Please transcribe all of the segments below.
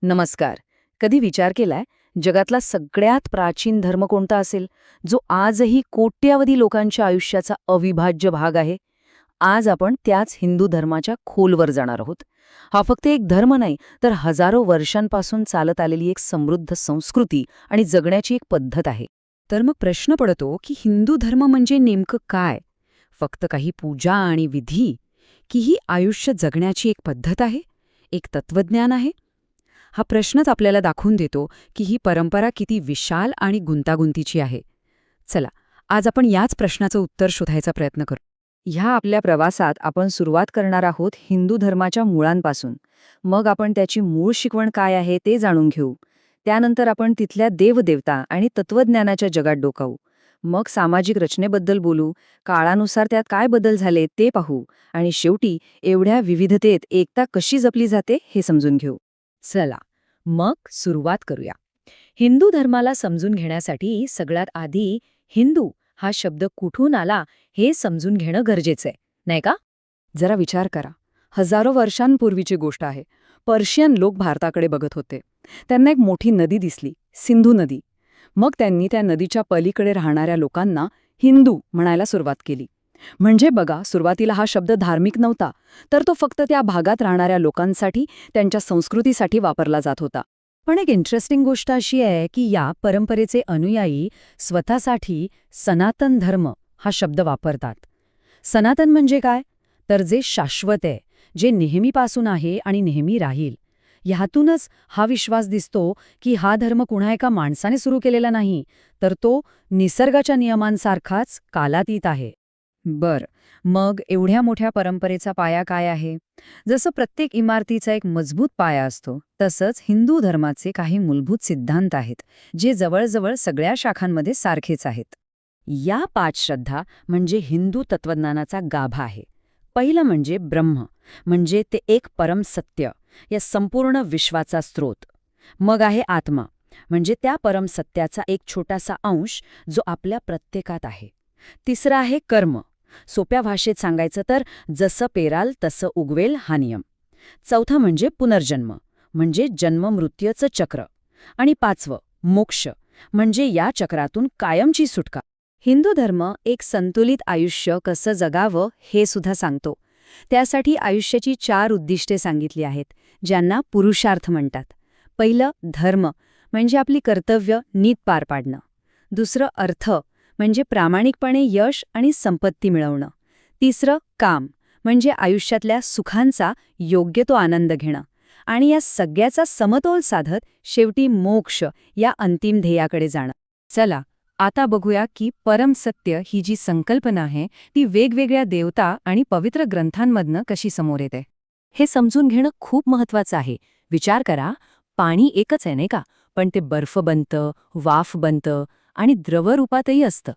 नमस्कार. कधी विचार केलाय जगातला सगळ्यात प्राचीन धर्म कोणता असेल, जो आजही कोट्यावधी लोकांच्या आयुष्याचा अविभाज्य भाग आहे? आज आपण त्याच हिंदू धर्माच्या खोलवर जाणार आहोत. हा फक्त एक धर्म नाही, तर हजारो वर्षांपासून चालत आलेली एक समृद्ध संस्कृती आणि जगण्याची एक पद्धत आहे. तर मग प्रश्न पडतो की हिंदू धर्म म्हणजे नेमकं काय? फक्त काही पूजा आणि विधी, की ही आयुष्य जगण्याची एक पद्धत आहे, एक तत्वज्ञान आहे? हा प्रश्नच आपल्याला दाखवून देतो की ही परंपरा किती विशाल आणि गुंतागुंतीची आहे. चला, आज आपण याच प्रश्नाचं उत्तर शोधायचा प्रयत्न करू. ह्या आपल्या प्रवासात आपण सुरुवात करणार आहोत हिंदू धर्माच्या मुळांपासून. मग आपण त्याची मूळ शिकवण काय आहे ते जाणून घेऊ. त्यानंतर आपण तिथल्या देवदेवता आणि तत्वज्ञानाच्या जगात डोकावू. मग सामाजिक रचनेबद्दल बोलू, काळानुसार त्यात काय बदल झाले ते पाहू, आणि शेवटी एवढ्या विविधतेत एकता कशी जपली जाते हे समजून घेऊ. चला, मग सुरुवात करूया. हिंदू धर्माला समजून घेण्यासाठी सगळ्यात आधी हिंदू हा शब्द कुठून आला हे समजून घेणं गरजेचं आहे, नाही का? जरा विचार करा. हजारो वर्षांपूर्वीची गोष्ट आहे. पर्शियन लोक भारताकडे बघत होते. त्यांना एक मोठी नदी दिसली, सिंधू नदी. मग त्यांनी त्या नदीच्या पलीकडे राहणाऱ्या लोकांना हिंदू म्हणायला सुरुवात केली. म्हणजे बघा, सुरुवातीला हा शब्द धार्मिक नव्हता, तर तो फक्त त्या भागात राहणाऱ्या लोकांसाठी, त्यांच्या संस्कृतीसाठी वापरला जात होता. पण एक इंटरेस्टिंग गोष्ट अशी आहे की या परंपरेचे अनुयायी स्वतःसाठी सनातन धर्म हा शब्द वापरतात. सनातन म्हणजे काय? तर जे शाश्वत आहे, जे नेहमीपासून आहे आणि नेहमी राहील. ह्यातूनच हा विश्वास दिसतो की हा धर्म कुणा एका माणसाने सुरू केलेला नाही, तर तो निसर्गाच्या नियमांसारखाच कालातीत आहे. बर, मग एवढ्या मोठ्या परंपरेचा पाया काय आहे? जसं प्रत्येक इमारतीचा एक मजबूत पाया असतो, तसंच हिंदू धर्माचे काही मूलभूत सिद्धांत आहेत, जे जवळजवळ सगळ्या शाखांमध्ये सारखेच आहेत. या 5 श्रद्धा म्हणजे हिंदू तत्वज्ञानाचा गाभा आहे. पहिलं म्हणजे ब्रह्म, म्हणजे ते एक परम सत्य, या संपूर्ण विश्वाचा स्रोत. मग आहे आत्मा, म्हणजे त्या परम सत्याचा एक छोटासा अंश जो आपल्या प्रत्येकात आहे. तिसरं आहे कर्म, सोप्या भाषेत सांगायचं तर जसं पेराल तसं उगवेल हा नियम. चौथं म्हणजे पुनर्जन्म, म्हणजे जन्म-मृत्यूचं चक्र. आणि 5वं मोक्ष, म्हणजे या चक्रातून कायमची सुटका. हिंदू धर्म एक संतुलित आयुष्य कसं जगावं हे सुद्धा सांगतो. त्यासाठी आयुष्याची 4 उद्दिष्टे सांगितली आहेत, ज्यांना पुरुषार्थ म्हणतात. पहिलं धर्म, म्हणजे आपली कर्तव्य नीट पार पाडणं. दुसरं अर्थ, म्हणजे प्रामाणिकपणे यश आणि संपत्ती मिळवणं. तिसरं काम, म्हणजे आयुष्यातल्या सुखांचा योग्य तो आनंद घेणं. आणि या सगळ्याचा समतोल साधत शेवटी मोक्ष या अंतिम ध्येयाकडे जाणं. चला, आता बघूया की परमसत्य ही जी संकल्पना आहे ती वेगवेगळ्या देवता आणि पवित्र ग्रंथांमधनं कशी समोर येते. हे समजून घेणं खूप महत्वाचं आहे. विचार करा, पाणी एकच आहे नाही का, पण ते बर्फ बनतं, वाफ बनतं आणि द्रवरूपातही असतं.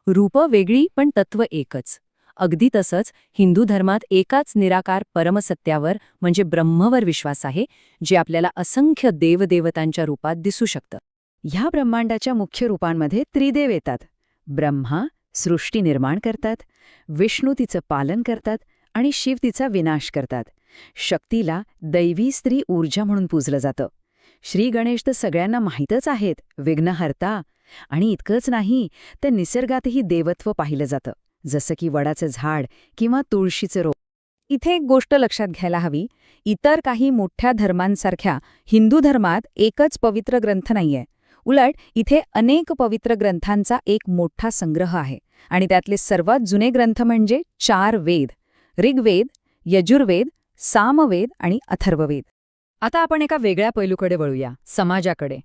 रूपं वेगळी पण तत्व एकच. अगदी तसंच हिंदू धर्मात एकाच निराकार परमसत्यावर म्हणजे ब्रह्मवर विश्वास आहे, जे आपल्याला असंख्य देवदेवतांच्या रूपात दिसू शकतं. ह्या ब्रह्मांडाच्या मुख्य रूपांमध्ये त्रिदेव येतात. ब्रह्मा सृष्टी निर्माण करतात, विष्णू तिचं पालन करतात आणि शिव तिचा विनाश करतात. शक्तीला दैवी स्त्री ऊर्जा म्हणून पूजलं जातं. श्री गणेश तर सगळ्यांना माहीतच आहेत, विघ्नहर्ता. आणि इतकंच नाही, तर निसर्गातही देवत्व पाहिलं जातं, जसं की वडाचं झाड किंवा तुळशीचं रोप. इथे एक गोष्ट लक्षात घ्यायला हवी, इतर काही मोठ्या धर्मांसारख्या हिंदू धर्मात एकच पवित्र ग्रंथ नाहीये. उलट इथे अनेक पवित्र ग्रंथांचा एक मोठा संग्रह आहे. आणि त्यातले सर्वात जुने ग्रंथ म्हणजे 4 वेद: ऋग्वेद, यजुर्वेद, सामवेद आणि अथर्ववेद. आता आपण एका वेगळ्या पैलूकडे वळूया, समाजाकडे.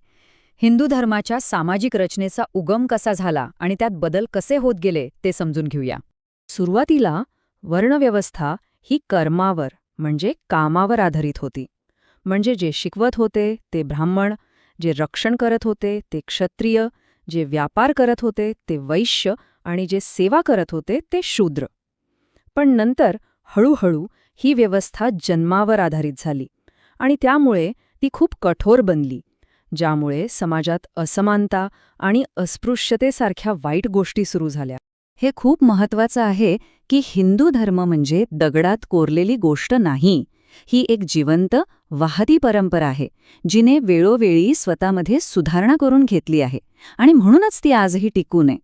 हिंदू धर्माच्या सामाजिक रचनेचा उगम कसा झाला आणि त्यात बदल कसे होत गेले ते समजून घेऊया. सुरुवातीला वर्णव्यवस्था ही कर्मावर म्हणजे कामावर आधारित होती. म्हणजे जे शिकवत होते ते ब्राह्मण, जे रक्षण करत होते ते क्षत्रिय, जे व्यापार करत होते ते वैश्य आणि जे सेवा करत होते ते शूद्र. पण नंतर हळूहळू ही व्यवस्था जन्मावर आधारित झाली आणि त्यामुळे ती खूप कठोर बनली, ज्यामुळे समाजात असमानता आणि अस्पृश्यतेसारख्या वाईट गोष्टी सुरू झाल्या. हे खूप महत्वाचं आहे की हिंदू धर्म म्हणजे दगडात कोरलेली गोष्ट नाही. ही एक जिवंत वाहती परंपरा आहे जिने वेळोवेळी स्वतःमध्ये सुधारणा करून घेतली आहे आणि म्हणूनच ती आजही टिकून आहे.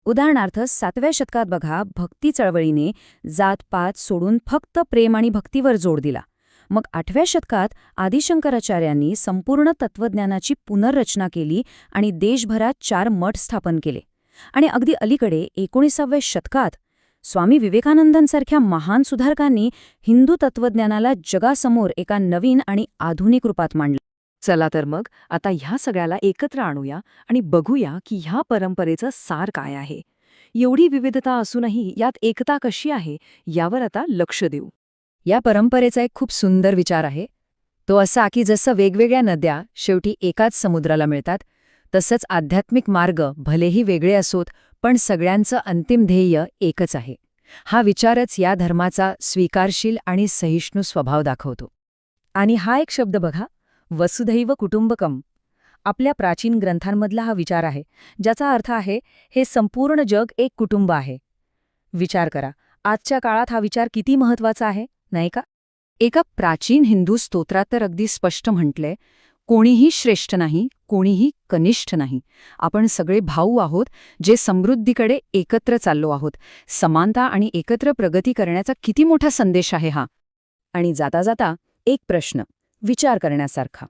उदाहरणार्थ 7व्या शतकात बघा, भक्ती चळवळीने जात-पात सोडून फक्त प्रेम आणि भक्तीवर जोर दिला. मग 8व्या शतकात आदिशंकराचार्यांनी संपूर्ण तत्वज्ञानाची पुनर्रचना केली आणि देशभरात 4 मठ स्थापन केले. आणि अगदी अलीकडे 19व्या शतकात स्वामी विवेकानंदांसारख्या महान सुधारकांनी हिंदू तत्वज्ञानाला जगासमोर एका नवीन आणि आधुनिक रूपात मांडलं. चला तर मग आता ह्या सगळ्याला एकत्र आणूया आणि बघूया की ह्या परंपरेचं सार काय आहे. एवढी विविधता असूनही यात एकता कशी आहे यावर आता लक्ष देऊ. या परंपरेचा एक खूप सुंदर विचार आहे. तो असा की जसं वेगवेगळ्या नद्या शेवटी एकाच समुद्राला मिळतात, तसंच आध्यात्मिक मार्ग भलेही वेगळे असोत पण सगळ्यांचं अंतिम ध्येय एकच आहे. हा विचारच या धर्माचा स्वीकारशील आणि सहिष्णू स्वभाव दाखवतो. आणि हा एक शब्द बघा, वसुधैव कुटुंबकम, आपल्या प्राचीन ग्रंथांमधला हा विचार आहे, ज्याचा अर्थ आहे हे संपूर्ण जग एक कुटुंब आहे. विचार करा, आजच्या काळात हा विचार किती महत्वाचा आहे, नाही का? एका प्राचीन हिंदू स्तोत्रात तर अगदी स्पष्ट म्हटलंय, कोणीही श्रेष्ठ नाही, कोणीही कनिष्ठ नाही. आपण सगळे भाऊ आहोत, जे समृद्धीकडे एकत्र चाललो आहोत. समानता आणि एकत्र प्रगती करण्याचा किती मोठा संदेश आहे हा. आणि जाता जाता एक प्रश्न विचार करण्यासारखा.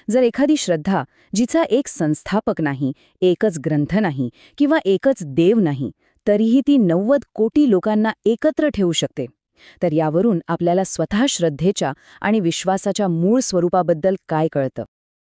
जर एखादी श्रद्धा जिचा एक संस्थापक नाही, एकच ग्रंथ नाही किंवा एकच देव नाही, तरीही ती 90 कोटी लोकांना एकत्र ठेवू शकते, तर यावरून आपल्याला स्वतः श्रद्धेच्या आणि विश्वासाच्या मूळ स्वरूपाबद्दल काय कळतं?